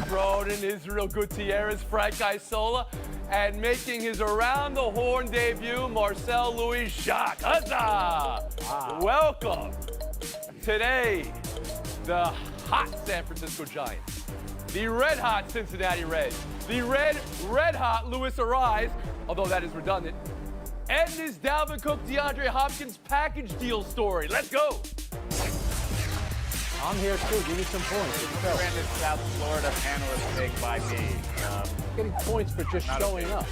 Cronin, Israel Gutierrez, Frank Isola, and making his Around the Horn debut, Marcel Louis-Jacques. Huzzah! Wow. Welcome. Today, the hot San Francisco Giants, the red-hot Cincinnati Reds, the red hot Luis Ariz, although that is redundant, and this Dalvin Cook, DeAndre Hopkins package deal story. Let's go. I'm here too. Give me some points. Brandon, South Florida panelist pick by me. Getting points for just showing up.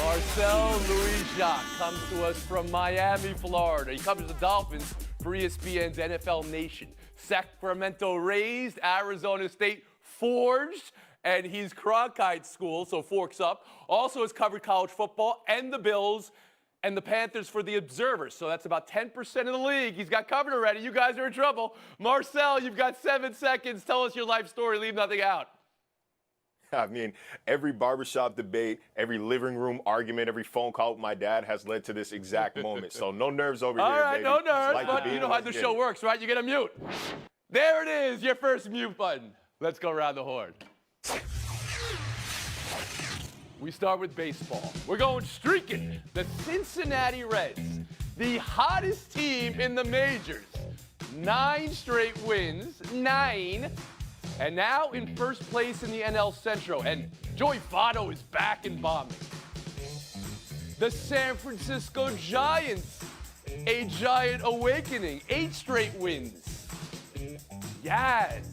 Marcel Louis-Jacques comes to us from Miami, Florida. He covers the Dolphins for ESPN's NFL Nation. Sacramento raised, Arizona State forged, and he's Cronkite School, so forks up. Also has covered college football and the Bills and the Panthers for the Observer. So that's about 10% of the league. He's got covered already. You guys are in trouble. Marcel, you've got 7 seconds. Tell us your life story. Leave nothing out. I mean, every barbershop debate, every living room argument, every phone call with my dad has led to this exact moment. So no nerves over here, All right, baby. no nerves, Like but you know how the show works, right? You get a mute. There it is, your first mute button. Let's go around the horn. We start with baseball. We're going streaking. The Cincinnati Reds, the hottest team in the majors. 9 straight wins, 9. And now in first place in the NL Central. And Joey Votto is back and bombing. The San Francisco Giants, a giant awakening. 8 straight wins. Yaz,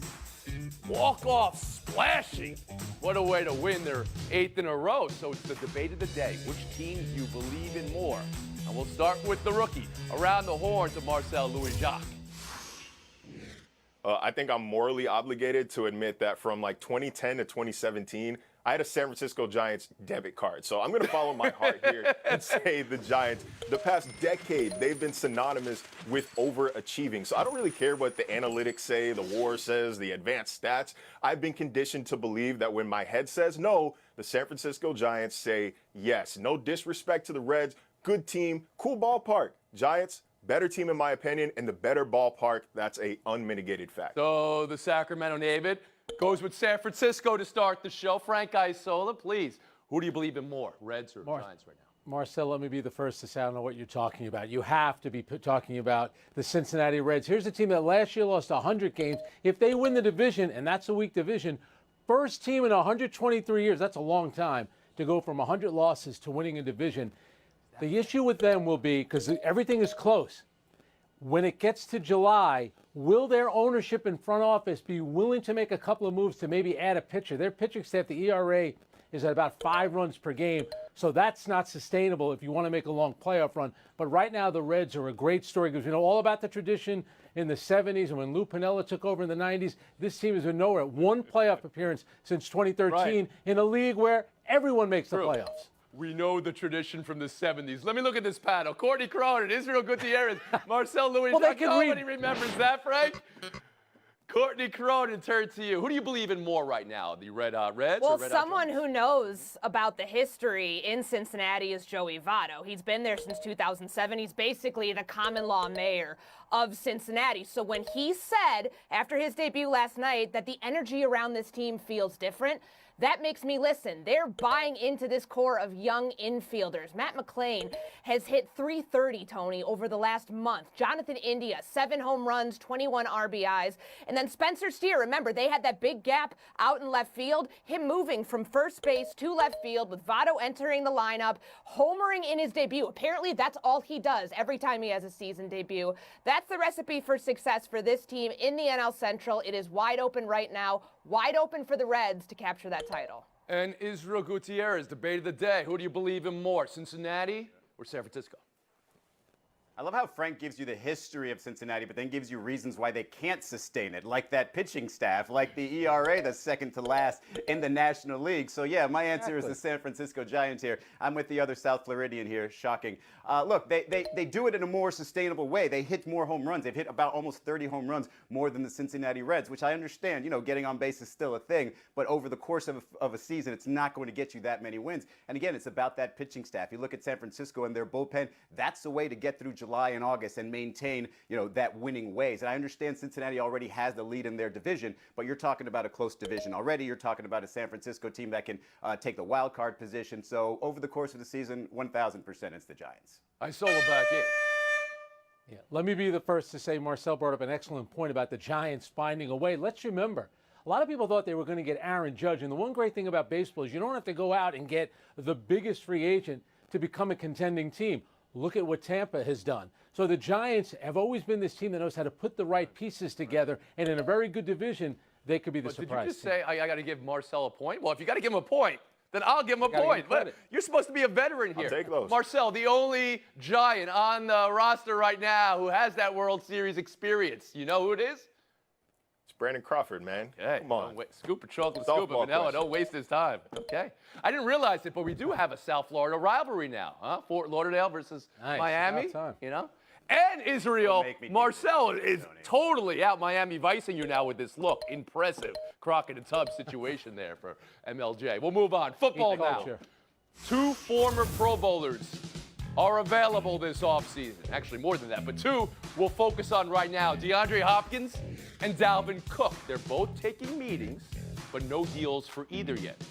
walk-off splashing. What a way to win their 8th in a row. So it's the debate of the day. Which team do you believe in more? And we'll start with the rookie. Around the horn to Marcel Louis-Jacques. I think I'm morally obligated to admit that from like 2010 to 2017, I had a San Francisco Giants debit card. So I'm going to follow my heart here and say the Giants. The past decade, they've been synonymous with overachieving. So I don't really care what the analytics say, the WAR says, the advanced stats. I've been conditioned to believe that when my head says no, the San Francisco Giants say yes. No disrespect to the Reds. Good team, cool ballpark. Giants, better team in my opinion, and the better ballpark. That's a unmitigated fact. So the Sacramento native goes with San Francisco to start the show. Frank Isola, please. Who do you believe in more, Reds or Giants right now? Marcel, let me be the first to say I don't know what you're talking about. You have to be talking about the Cincinnati Reds. Here's a team that last year lost 100 games. If they win the division, and that's a weak division, first team in 123 years, that's a long time, to go from 100 losses to winning a division. The issue with them will be, because everything is close, when it gets to July, will their ownership and front office be willing to make a couple of moves to maybe add a pitcher? Their pitching staff, the ERA, is at about 5 runs per game, so that's not sustainable if you want to make a long playoff run. But right now, the Reds are a great story because we know all about the tradition in the 70s and when Lou Piniella took over in the 90s. This team has been nowhere. 1 playoff appearance since 2013 in a league where everyone makes the playoffs. We know the tradition from the 70s. Let me look at this panel. Courtney Cronin, Israel Gutierrez, Marcel Louis-Jacques. Nobody remembers that, Frank? Courtney Cronin, turn to you. Who do you believe in more right now, the Reds or Red Well, Hot someone Giants? who knows about the history in Cincinnati is Joey Votto. He's been there since 2007. He's basically the common law mayor of Cincinnati. So when he said after his debut last night that the energy around this team feels different, that makes me listen. They're buying into this core of young infielders. Matt McClain has hit .330, Tony, over the last month. Jonathan India, 7 home runs, 21 RBIs. And then Spencer Steer, remember, they had that big gap out in left field. Him moving from first base to left field with Votto entering the lineup, homering in his debut. Apparently, that's all he does every time he has a season debut. That's the recipe for success for this team in the NL Central. It is wide open right now, wide open for the Reds to capture that title. And Israel Gutierrez, debate of the day. Who do you believe in more, Cincinnati or San Francisco? I love how Frank gives you the history of Cincinnati, but then gives you reasons why they can't sustain it, like that pitching staff, like the ERA that's second to last in the National League. So, yeah, my answer is the San Francisco Giants here. I'm with the other South Floridian here. Shocking. Look, they do it in a more sustainable way. They hit more home runs. They've hit about almost 30 home runs more than the Cincinnati Reds, which I understand, you know, getting on base is still a thing. But over the course of a season, it's not going to get you that many wins. And, again, it's about that pitching staff. You look at San Francisco and their bullpen, that's the way to get through July. July and August and maintain, that winning ways. And I understand Cincinnati already has the lead in their division, but you're talking about a close division already. You're talking about a San Francisco team that can take the wild card position. So over the course of the season, 1,000% it's the Giants. I solo back in. Yeah. Let me be the first to say Marcel brought up an excellent point about the Giants finding a way. Let's remember, a lot of people thought they were going to get Aaron Judge. And the one great thing about baseball is you don't have to go out and get the biggest free agent to become a contending team. Look at what Tampa has done. So the Giants have always been this team that knows how to put the right pieces together. And in a very good division, they could be the surprise. Did you just say I got to give Marcel a point? Well, if you got to give him a point, then I'll give him a point. But you're supposed to be a veteran here. I'll take those. Marcel, the only Giant on the roster right now who has that World Series experience. You know who it is? It's Brandon Crawford, man. Okay. Come on. Scoop of chocolate, scoop of vanilla. Don't waste his time. Okay. I didn't realize it, but we do have a South Florida rivalry now, huh? Fort Lauderdale versus Miami. And Israel. Marcel is totally out Miami vicing you now with this look. Impressive Crockett and Tubbs situation there for MLJ. We'll move on. Football now. 2 former Pro Bowlers are available this offseason. Actually, more than that, but 2 we'll focus on right now. DeAndre Hopkins and Dalvin Cook. They're both taking meetings, but no deals for either yet.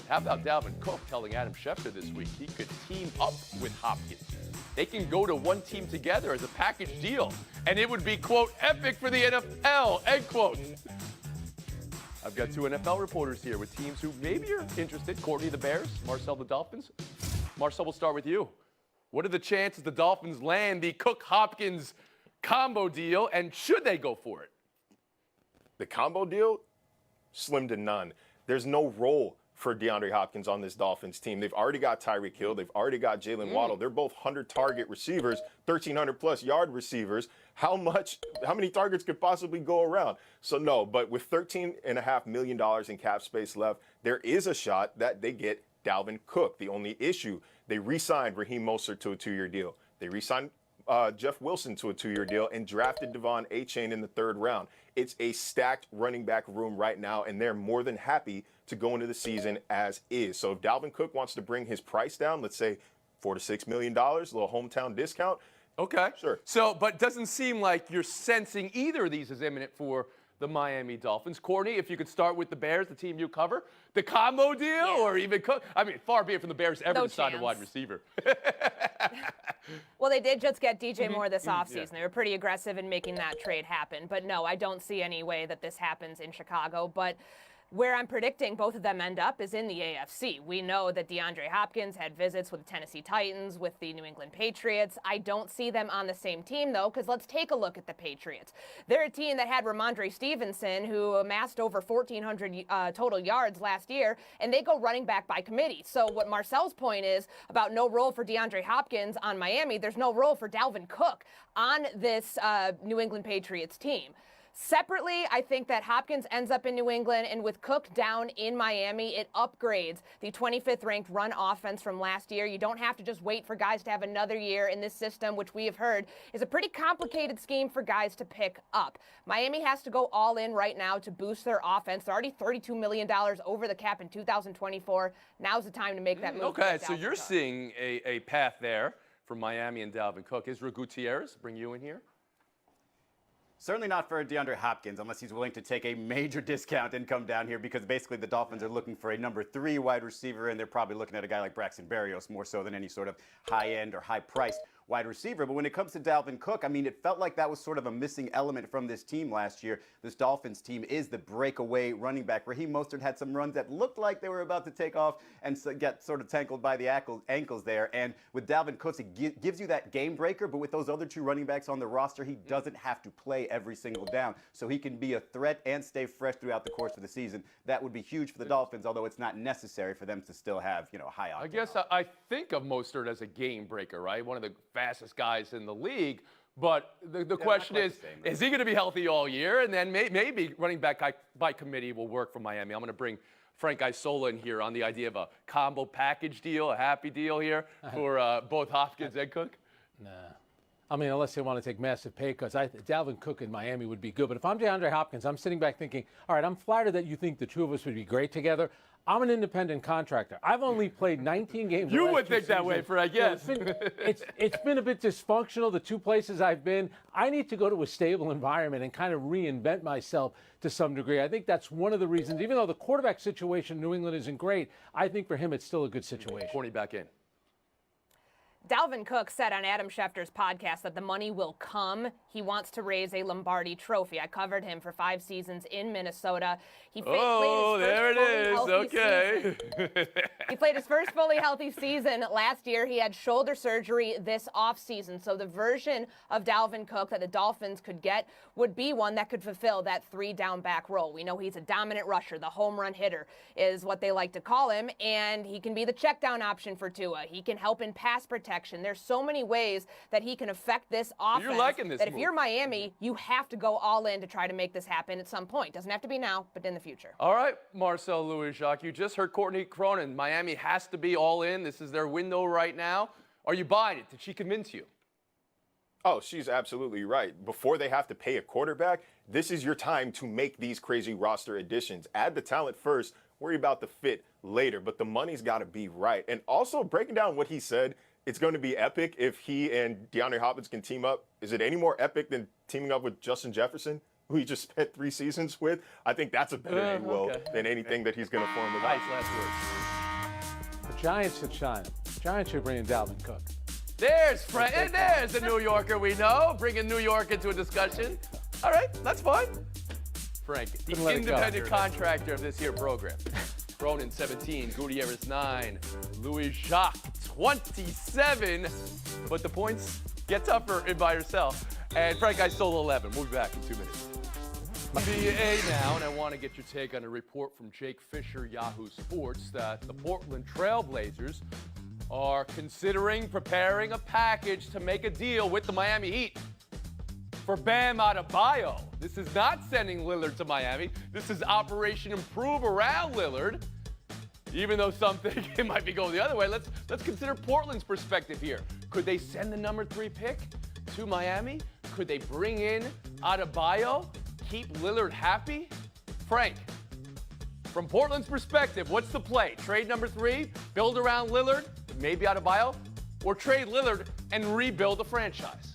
How about Dalvin Cook telling Adam Schefter this week he could team up with Hopkins? They can go to one team together as a package deal, and it would be, quote, epic for the NFL, end quote. I've got 2 NFL reporters here with teams who maybe are interested. Courtney, the Bears, Marcel, the Dolphins. Marcel, we'll start with you. What are the chances the Dolphins land the Cook-Hopkins combo deal, and should they go for it? The combo deal, slim to none. There's no role for DeAndre Hopkins on this Dolphins team. They've already got Tyreek Hill. They've already got Jalen Waddle. They're both 100-target receivers, 1,300-plus yard receivers. How many targets could possibly go around? So no, but with $13.5 million in cap space left, there is a shot that they get Dalvin Cook. The only issue, they re-signed Raheem Mostert to a 2-year deal. They re-signed Jeff Wilson to a 2-year deal and drafted Devon Achane in the 3rd round. It's a stacked running back room right now, and they're more than happy to go into the season as is. So if Dalvin Cook wants to bring his price down, let's say $4 to $6 million, a little hometown discount. Okay. Sure. So, but doesn't seem like you're sensing either of these as imminent for the Miami Dolphins. Courtney, if you could start with the Bears, the team you cover, the combo deal or even Cook. I mean, far be it from the Bears ever to sign a wide receiver. Well, they did just get DJ Moore this offseason. They were pretty aggressive in making that trade happen. But no, I don't see any way that this happens in Chicago. But where I'm predicting both of them end up is in the AFC. We know that DeAndre Hopkins had visits with the Tennessee Titans, with the New England Patriots. I don't see them on the same team, though, because let's take a look at the Patriots. They're a team that had Ramondre Stevenson, who amassed over 1,400 total yards last year, and they go running back by committee. So what Marcel's point is about no role for DeAndre Hopkins on Miami, there's no role for Dalvin Cook on this New England Patriots team. Separately, I think that Hopkins ends up in New England, and with Cook down in Miami, it upgrades the 25th ranked run offense from last year. You don't have to just wait for guys to have another year in this system, which we have heard is a pretty complicated scheme for guys to pick up. Miami has to go all in right now to boost their offense. They're already $32 million over the cap in 2024. Now's the time to make that move. Okay, so you're seeing a path there for Miami and Dalvin Cook. Israel Gutierrez, bring you in here. Certainly not for DeAndre Hopkins unless he's willing to take a major discount and come down here, because basically the Dolphins are looking for a number 3 wide receiver, and they're probably looking at a guy like Braxton Berrios more so than any sort of high-end or high-priced wide receiver. But when it comes to Dalvin Cook, I mean, it felt like that was sort of a missing element from this team last year. This Dolphins team is the breakaway running back. Raheem Mostert had some runs that looked like they were about to take off and get sort of tangled by the ankles there. And with Dalvin Cook, it gives you that game breaker, but with those other 2 running backs on the roster, he doesn't have to play every single down. So he can be a threat and stay fresh throughout the course of the season. That would be huge for the Dolphins, although it's not necessary for them to still have, high octane. I guess I think of Mostert as a game breaker, right? One of the fastest guys in the league. But the question is he going to be healthy all year? And then maybe running back by committee will work for Miami. I'm going to bring Frank Isola in here on the idea of a combo package deal, a happy deal here for both Hopkins and Cook. Nah. I mean, unless they want to take massive pay cuts. Dalvin Cook in Miami would be good. But if I'm DeAndre Hopkins, I'm sitting back thinking, all right, I'm flattered that you think the 2 of us would be great together. I'm an independent contractor. I've only played 19 games. You the last would two think that way, seasons. Frank, Yeah, yes. it's been a bit dysfunctional, the two places I've been. I need to go to a stable environment and kind of reinvent myself to some degree. I think that's one of the reasons, even though the quarterback situation in New England isn't great, I think for him it's still a good situation. Corny back in. Dalvin Cook said on Adam Schefter's podcast that the money will come. He wants to raise a Lombardi trophy. I covered him for 5 seasons in Minnesota. He Oh, there it is. Okay. He played his first fully healthy season last year. He had shoulder surgery this offseason. So the version of Dalvin Cook that the Dolphins could get would be one that could fulfill that 3-down back role. We know he's a dominant rusher. The home run hitter is what they like to call him. And he can be the check down option for Tua. He can help in pass protection. There's so many ways that he can affect this offense. You're liking this that if move. you're Miami, you have to go all in to try to make this happen at some point. Doesn't have to be now, but in the future. All right, Marcel Louis-Jacques, you just heard Courtney Cronin. Miami has to be all in. This is their window right now. Are you buying it? Did she convince you? Oh, she's absolutely right. Before they have to pay a quarterback, this is your time to make these crazy roster additions. Add the talent first, worry about the fit later, but the money's got to be right. And also, breaking down what he said, it's going to be epic if he and DeAndre Hopkins can team up. Is it any more epic than teaming up with Justin Jefferson, who he just spent 3 seasons with? I think that's a better end than anything that he's going to form with. Nice last words. The Giants should shine. The Giants should bring in Dalvin Cook. There's Frank. And there's the New Yorker we know, bringing New York into a discussion. All right, that's fine. Frank, the Couldn't let it go. independent contractor of this here program. Cronin 17, Gutierrez 9, Louis-Jacques 27. But the points get tougher in by yourself. And Frank, I stole 11. We'll be back in 2 minutes. NBA now, and I want to get your take on a report from Jake Fisher, Yahoo Sports, that the Portland Trail Blazers are considering preparing a package to make a deal with the Miami Heat for Bam Adebayo. This is not sending Lillard to Miami. This is Operation Improve around Lillard. Even though some think it might be going the other way, let's consider Portland's perspective here. Could they send the number 3 pick to Miami? Could they bring in Adebayo, keep Lillard happy? Frank, from Portland's perspective, what's the play? Trade number 3, build around Lillard, maybe Adebayo, or trade Lillard and rebuild the franchise?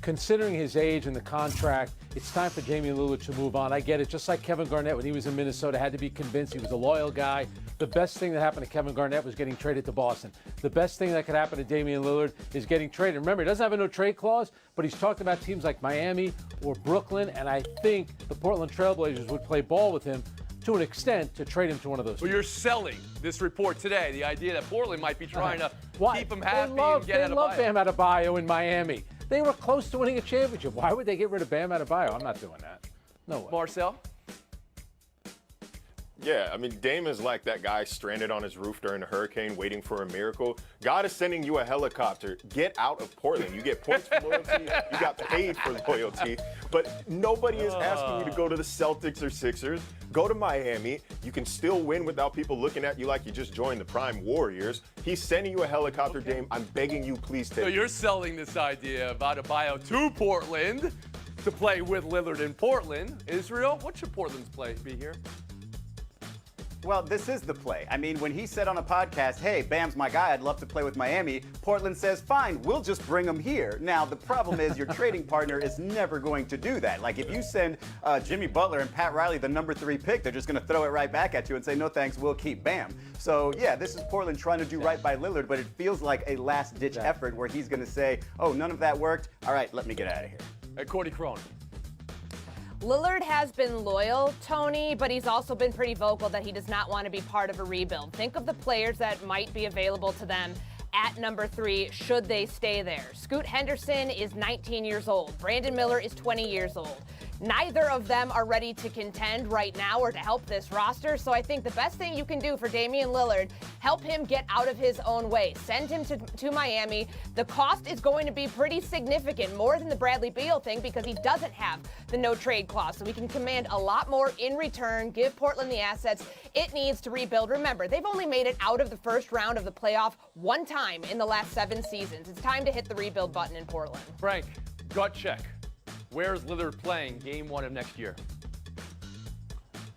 Considering his age and the contract, it's time for Damian Lillard to move on. I get it. Just like Kevin Garnett when he was in Minnesota, had to be convinced he was a loyal guy. The best thing that happened to Kevin Garnett was getting traded to Boston. The best thing that could happen to Damian Lillard is getting traded. Remember, he doesn't have a no-trade clause, but he's talked about teams like Miami or Brooklyn, and I think the Portland Trail Blazers would play ball with him to an extent to trade him to one of those Well, teams. you're selling this report today, the idea that Portland might be trying to keep him happy They and get love Adebayo. Bam Adebayo in Miami. They were close to winning a championship. Why would they get rid of Bam Adebayo? I'm not doing that. No way. Marcel? Yeah, I mean, Dame is like that guy stranded on his roof during a hurricane waiting for a miracle. God is sending you a helicopter. Get out of Portland. You get points for loyalty. You got paid for loyalty. But nobody is asking you to go to the Celtics or Sixers. Go to Miami. You can still win without people looking at you like you just joined the Prime Warriors. He's sending you a helicopter, Dame. I'm begging you, please take So it. you're selling this idea of Adebayo to Portland to play with Lillard in Portland. Israel, what should Portland's play be here? Well, this is the play. I mean, when he said on a podcast, hey, Bam's my guy, I'd love to play with Miami, Portland says, fine, we'll just bring him here. Now, the problem is your trading partner is never going to do that. Like, if you send Jimmy Butler and Pat Riley the number 3 pick, they're just going to throw it right back at you and say, no thanks, we'll keep Bam. So, yeah, this is Portland trying to do right by Lillard, but it feels like a last-ditch effort where he's going to say, oh, none of that worked. All right, let me get out of here. Courtney Cronin. Lillard has been loyal, Tony, but he's also been pretty vocal that he does not want to be part of a rebuild. Think of the players that might be available to them at number 3 should they stay there. Scoot Henderson is 19 years old. Brandon Miller is 20 years old. Neither of them are ready to contend right now or to help this roster, so I think the best thing you can do for Damian Lillard, help him get out of his own way. Send him to Miami. The cost is going to be pretty significant, more than the Bradley Beal thing, because he doesn't have the no-trade clause, so he can command a lot more in return, give Portland the assets it needs to rebuild. Remember, they've only made it out of the first round of the playoff one time in the last 7 seasons. It's time to hit the rebuild button in Portland. Frank, gut check. Where's Lillard playing game 1 of next year?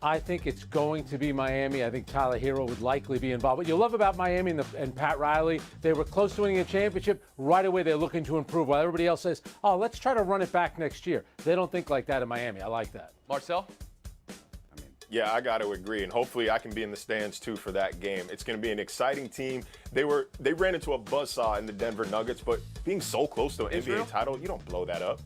I think it's going to be Miami. I think Tyler Hero would likely be involved. What you love about Miami and Pat Riley, they were close to winning a championship. Right away, they're looking to improve, while everybody else says, oh, let's try to run it back next year. They don't think like that in Miami. I like that. Marcel? Yeah, I got to agree, and hopefully I can be in the stands too for that game. It's going to be an exciting team. They ran into a buzzsaw in the Denver Nuggets, but being so close to an NBA title, you don't blow that up.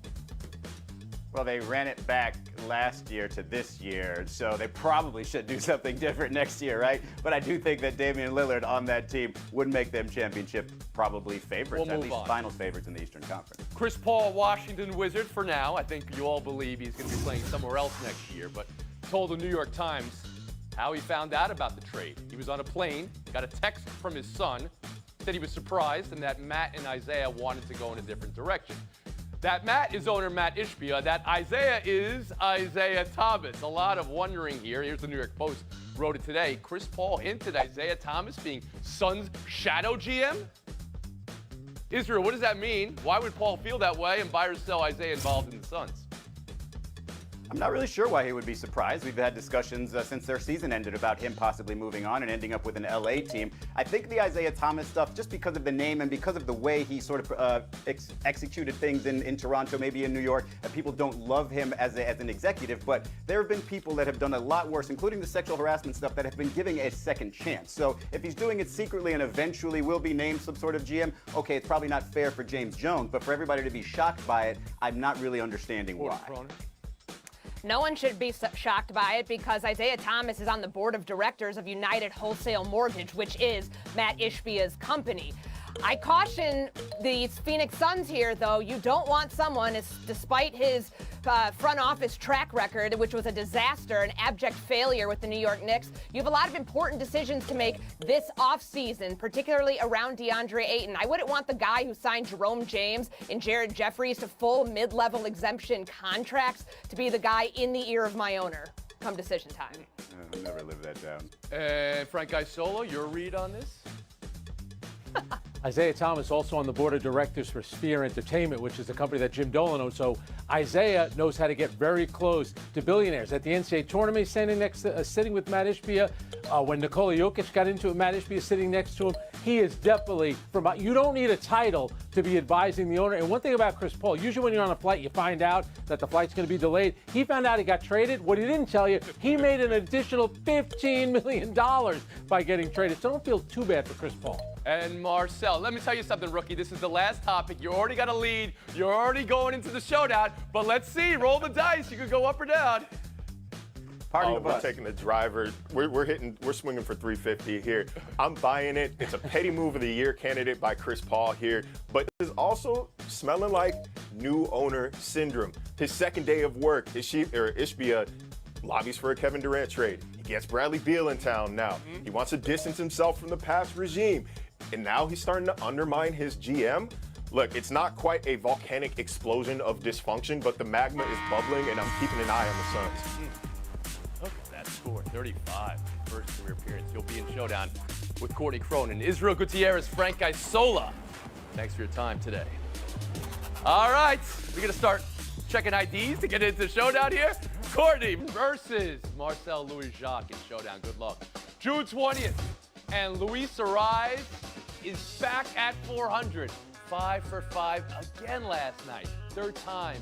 Well, they ran it back last year to this year, so they probably should do something different next year, right? But I do think that Damian Lillard on that team would make them championship probably favorites, We'll at move least on. finals favorites in the Eastern Conference. Chris Paul, Washington Wizard for now. I think you all believe he's going to be playing somewhere else next year, but told the New York Times how he found out about the trade. He was on a plane, got a text from his son, said he was surprised and that Matt and Isaiah wanted to go in a different direction. That Matt is owner Matt Ishbia. That Isaiah is Isaiah Thomas. A lot of wondering here. Here's the New York Post wrote it today. Chris Paul hinted Isaiah Thomas being Suns' shadow GM? Israel, what does that mean? Why would Paul feel that way and buy or sell Isaiah involved in the Suns? I'm not really sure why he would be surprised. We've had discussions since their season ended about him possibly moving on and ending up with an LA team. I think the Isaiah Thomas stuff, just because of the name and because of the way he sort of executed things in Toronto, maybe in New York, people don't love him as an executive, but there have been people that have done a lot worse, including the sexual harassment stuff, that have been giving a second chance. So if he's doing it secretly and eventually will be named some sort of GM, okay, it's probably not fair for James Jones, but for everybody to be shocked by it, I'm not really understanding why. No one should be shocked by it because Isaiah Thomas is on the board of directors of United Wholesale Mortgage, which is Matt Ishbia's company. I caution the Phoenix Suns here, though. You don't want someone, despite his front office track record, which was a disaster, an abject failure with the New York Knicks. You have a lot of important decisions to make this offseason, particularly around DeAndre Ayton. I wouldn't want the guy who signed Jerome James and Jared Jeffries to full mid-level exemption contracts to be the guy in the ear of my owner come decision time. I'll never live that down. Frank Isolo, your read on this? Isaiah Thomas also on the board of directors for Sphere Entertainment, which is a company that Jim Dolan owns. So Isaiah knows how to get very close to billionaires. At the NCAA tournament, sitting with Matt Ishbia. When Nikola Jokic got into it, Matt Ishbia sitting next to him. He is definitely you don't need a title to be advising the owner. And one thing about Chris Paul, usually when you're on a flight, you find out that the flight's going to be delayed. He found out he got traded. What he didn't tell you, he made an additional $15 million by getting traded. So don't feel too bad for Chris Paul. And Marcel, let me tell you something, rookie. This is the last topic. You already got a lead. You're already going into the showdown. But let's see. Roll the dice. You could go up or down. We're taking the driver. We're swinging for 350 here. I'm buying it. It's a petty move of the year candidate by Chris Paul here, but this is also smelling like new owner syndrome. His second day of work, Ishbia lobbies for a Kevin Durant trade. He gets Bradley Beal in town now. He wants to distance himself from the past regime, and now he's starting to undermine his GM. Look, it's not quite a volcanic explosion of dysfunction, but the magma is bubbling, and I'm keeping an eye on the Suns. Look at that score, 35. First career appearance. You'll be in showdown with Courtney Cronin, Israel Gutierrez, Frank Isola. Thanks for your time today. All right, we're going to start checking IDs to get into the showdown here. Courtney versus Marcel Louis-Jacques in showdown. Good luck. June 20th, and Luis Arise is back at 400. 5 for 5 again last night. Third time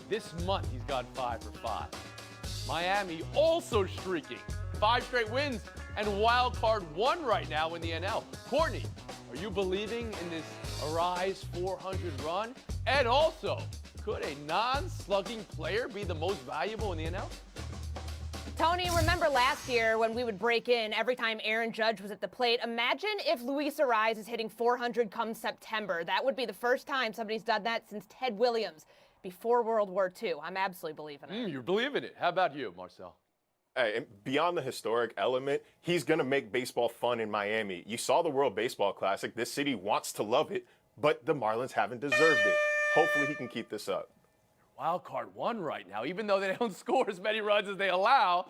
this month he's got 5 for 5. Miami also streaking. 5 straight wins and wild card 1 right now in the NL. Courtney, are you believing in this Arise 400 run? And also, could a non-slugging player be the most valuable in the NL? Tony, remember last year when we would break in every time Aaron Judge was at the plate? Imagine if Luis Arise is hitting 400 come September. That would be the first time somebody's done that since Ted Williams before World War II. I'm absolutely believing it. You're believing it. How about you, Marcel? Hey, and beyond the historic element, he's going to make baseball fun in Miami. You saw the World Baseball Classic. This city wants to love it, but the Marlins haven't deserved it. Hopefully he can keep this up. Wild card 1 right now, even though they don't score as many runs as they allow.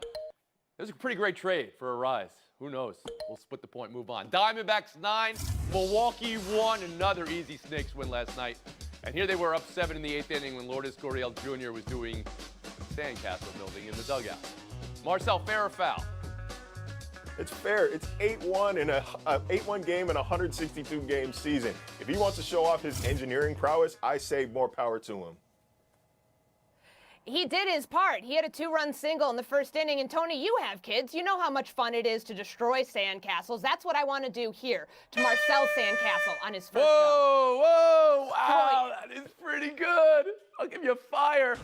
It was a pretty great trade for Arise. Who knows? We'll split the point, move on. Diamondbacks 9, Milwaukee 1. Another easy Snakes win last night. And here they were up 7 in the 8th inning when Lourdes Gurriel Jr. was doing sandcastle building in the dugout. Marcel, fair or foul? It's fair. It's 8-1 in a 8-1 game in a 162 game season. If he wants to show off his engineering prowess, I say more power to him. He did his part. He had a 2-run single in the first inning. And Tony, you have kids. You know how much fun it is to destroy sandcastles. That's what I want to do here to Marcel Sandcastle on his first show. Whoa, wow, that is pretty good. I'll give you a fire.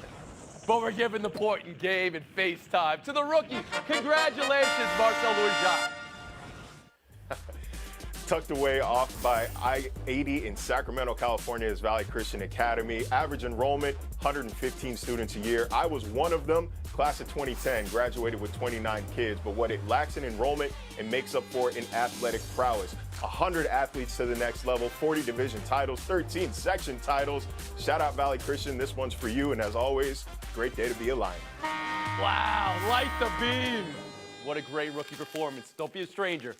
But we're giving the point in game and FaceTime to the rookie. Congratulations, Marcel Louis-Jacques. Tucked away off by I-80 in Sacramento, California is Valley Christian Academy. Average enrollment, 115 students a year. I was one of them, class of 2010, graduated with 29 kids. But what it lacks in enrollment, it makes up for in athletic prowess. 100 athletes to the next level, 40 division titles, 13 section titles. Shout out Valley Christian, this one's for you. And as always, great day to be a Lion. Wow, light the beam. What a great rookie performance. Don't be a stranger.